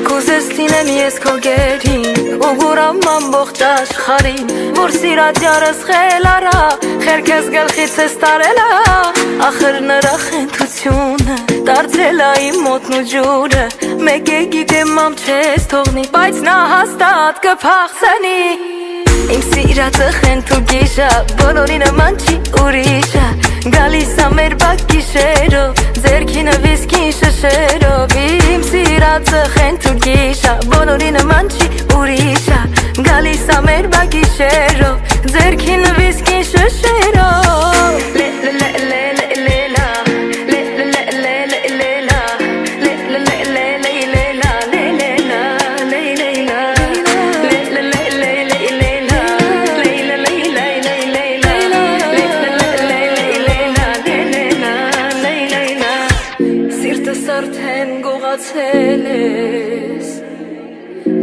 Կուզեստինեմ ես քո գերին ու գուրամ ամբողջ աշխարհին որ սիրած յարս խելարա խերքես գլխից ես տարելա ախր նրա խենթությունը դարձել է իմ մոտն ու ջուրը մեկ է գիտեմ ամ չես թողնի բայց նա հաստատ կփախցնի Իմ սիրածը խենթ ու գիշա բոլորի նման չի ուրիշա Գալիս ա մեր բակ գիշերով ձերքինը վիսկին շշերով Իմ սիրածը խենթ ու գիշա բոլորի նման չի ուրիշա Գալիս ա մեր բակ գիշերով ձերքինը վիսկին շշերով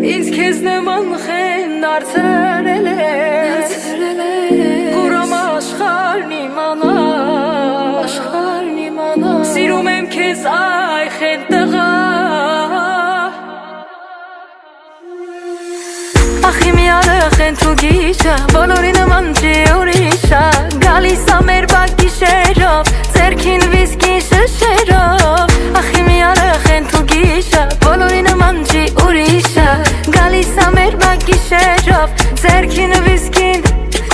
Ինձ քեզ նման խեն դարձրել ես Կուրամ աշխարհն իմանա Սիրում եմ քեզ այ խեն տղա Ախի միարը խենթ ու գիշա Բոլորի նման չի ուրիշա Գալիս ա մեր բակ գիշերով Ձերքին վիսկի շշերով Ախի միարը խենթ ու գիշա Բոլորի նման չի ուրիշա Գալիս ա մեր բակ գիշերով Ձերքին վիսկին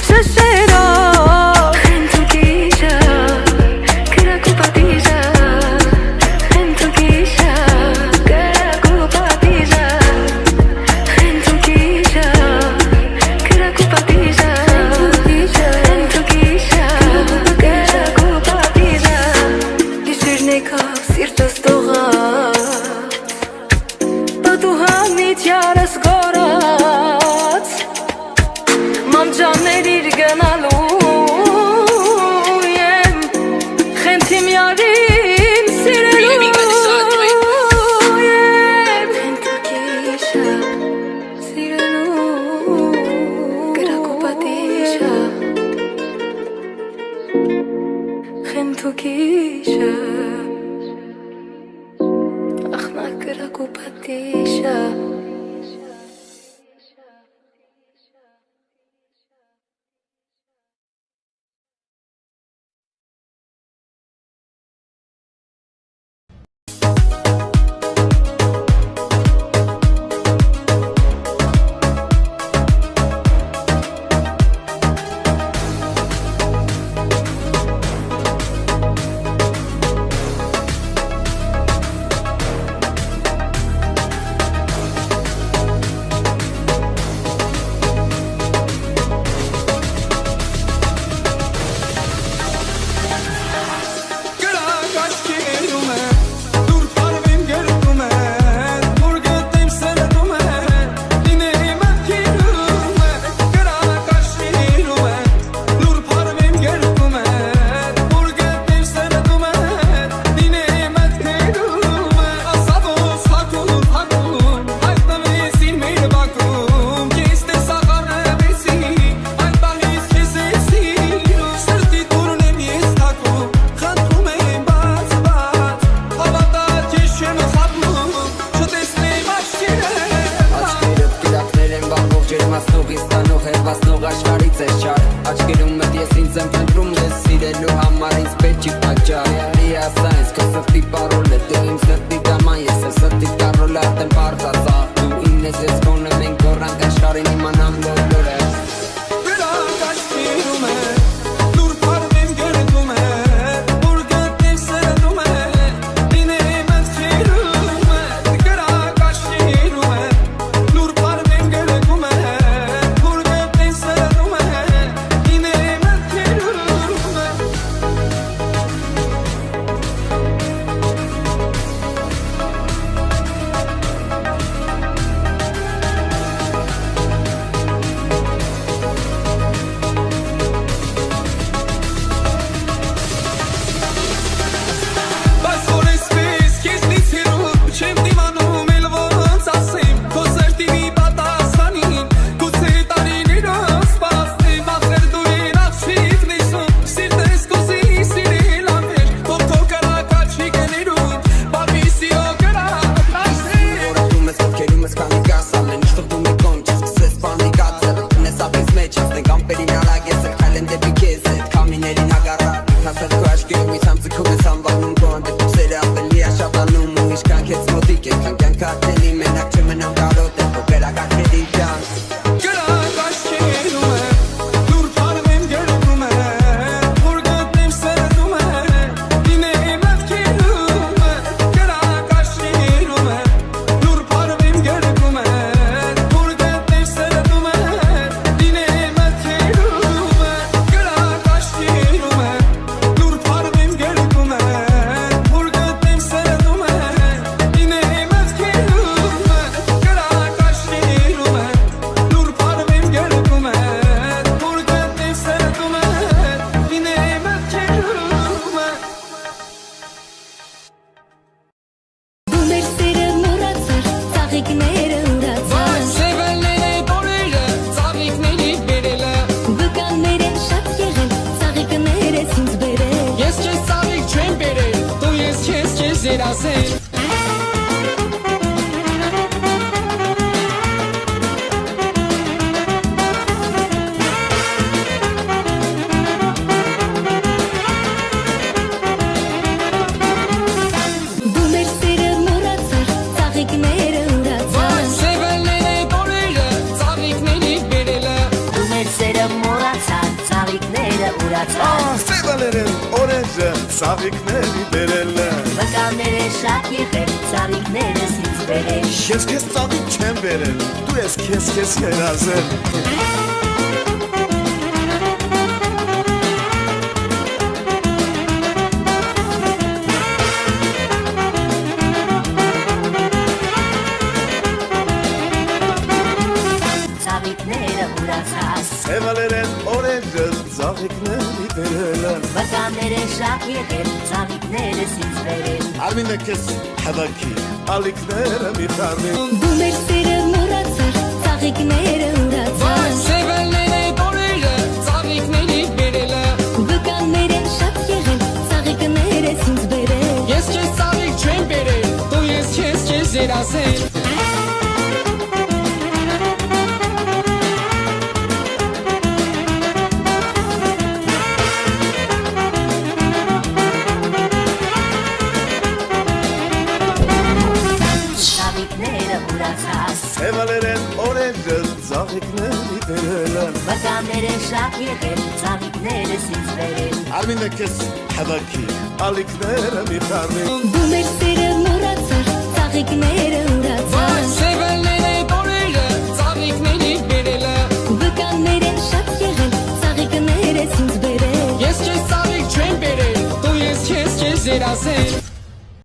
շշերով Խենթ ու գիշա Կրակ ու պատիժա Խենթ ու գիշա Կրակ ու պատիժա Խենթ ու գիշա Կրակ ու պատիժա Խենթ ու գիշա Կրակ ու պատիժա Գիշերն եկավ սիրտս տողած Պատուհանից յարս գորած Մամջաններ իր գնալու կիշը Ախնա կրակ ու պատիշը Ծաղիկների բերել է Վկաները շատ եղել, ծաղիկներս ինձ բերել Ես քեզ ծաղիկ չեմ բերել, դու ես քեզ երազել Ծաղիկները ուրացած Սևալեր են օրենջը ծաղիկների բերել է Վկաները շատ եղել, ծաղիկներս ինձ բերել Արմինը քեզ հավաքի, ալիքները մի խարմի Դու մեր սերը մոռացար, ծաղիկները ուրացած Սևալեր են օրենջը ծաղիկների բերել է Վկաները շատ եղել, ծաղիկները ասել Սևալերեն օրենջը ծաղիկների բերել են Վկաները շատ եղել, ծաղիկները սից բերել Արմինը կես հավաքի, ալիքները մի խարմին Դու մեր սերը մուրացար, ծաղիկները ուրացար Սևալները օրերը ծաղիկների բերելը Վկանները շատ եղել, ծաղիկները սից բերել Ես քեզ ծաղիկ չեմ բերել, դու ես քեզ երազել